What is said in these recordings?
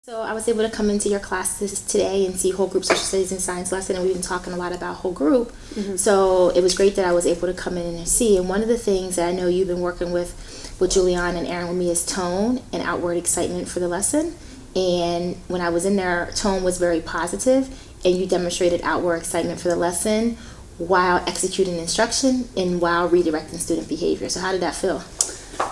So I was able to come into your classes today and see whole group social studies and science lesson, and we've been talking a lot about whole group. So it was great that I was able to come in and see. And one of the things that I know you've been working with Julian and Aaron with me is tone and outward excitement for the lesson. And when I was in there, tone was very positive, and you demonstrated outward excitement for the lesson while executing instruction and while redirecting student behavior. So how did that feel?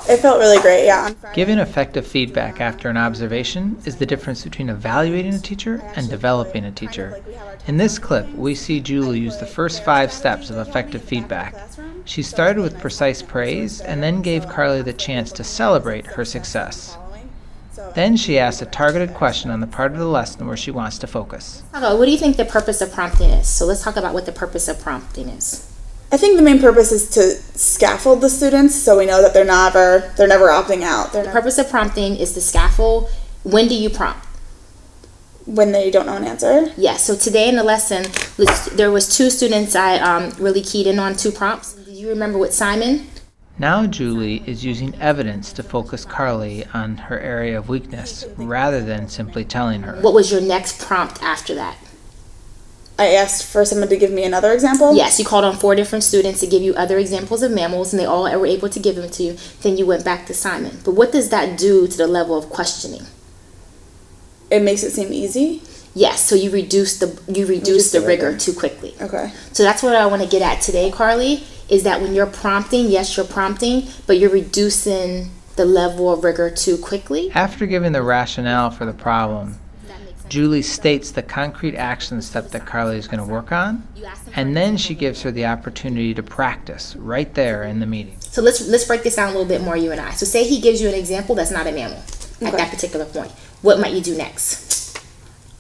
It felt really great, yeah. Giving effective feedback after an observation is the difference between evaluating a teacher and developing a teacher. In this clip, we see Julie use the first 5 steps of effective feedback. She started with precise praise and then gave Carly the chance to celebrate her success. Then she asked a targeted question on the part of the lesson where she wants to focus. What do you think the purpose of prompting is? So let's talk about what the purpose of prompting is. I think the main purpose is to scaffold the students so we know that they're never opting out. The purpose of prompting is to scaffold. When do you prompt? When they don't know an answer. Yes, so today in the lesson, there was 2 students I really keyed in on 2 prompts. Do you remember with Simon? Now Julie is using evidence to focus Carly on her area of weakness rather than simply telling her. What was your next prompt after that? I asked for someone to give me another example? Yes, you called on 4 different students to give you other examples of mammals, and they all were able to give them to you. Then you went back to Simon. But what does that do to the level of questioning? It makes it seem easy? Yes, so you reduce the rigor too quickly. Okay. So that's what I want to get at today, Carly, is that when you're prompting, yes, you're prompting, but you're reducing the level of rigor too quickly. After giving the rationale for the problem, Julie states the concrete action step that Carly is going to work on, and then she gives her the opportunity to practice right there in the meeting. So let's break this down a little bit more, you and I. So say he gives you an example that's not a mammal at that particular point. What might you do next?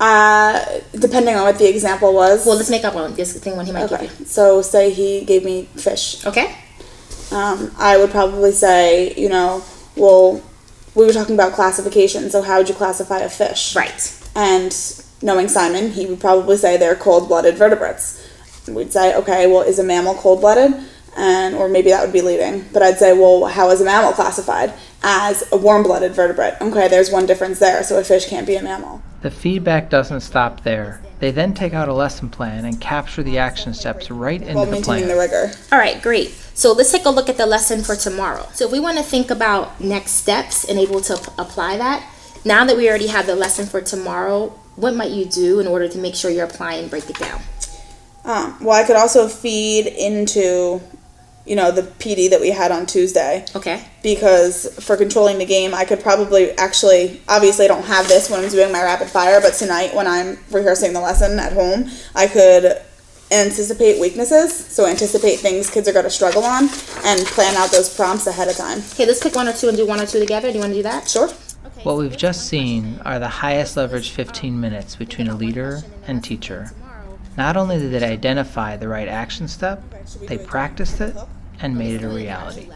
Depending on what the example was. Well, let's make up one. This thing when he might give you. So say he gave me fish. Okay. I would probably say, well, we were talking about classification, so how would you classify a fish? Right. And knowing Simon, he would probably say they're cold-blooded vertebrates. We'd say, okay, well, is a mammal cold-blooded? Or maybe that would be leading. But I'd say, well, how is a mammal classified? As a warm-blooded vertebrate. Okay, there's one difference there, so a fish can't be a mammal. The feedback doesn't stop there. They then take out a lesson plan and capture the action steps right into the plan. Maintaining the rigor. All right, great. So let's take a look at the lesson for tomorrow. So if we want to think about next steps and able to apply that, now that we already have the lesson for tomorrow, what might you do in order to make sure you're applying and break it down? Well, I could also feed into, the PD that we had on Tuesday. Okay. Because for controlling the game, I could probably obviously I don't have this when I'm doing my rapid fire, but tonight when I'm rehearsing the lesson at home, I could anticipate weaknesses, so anticipate things kids are going to struggle on, and plan out those prompts ahead of time. Okay, let's pick 1 or 2 and do 1 or 2 together. Do you want to do that? Sure. What we've just seen are the highest leverage 15 minutes between a leader and teacher. Not only did they identify the right action step, they practiced it and made it a reality.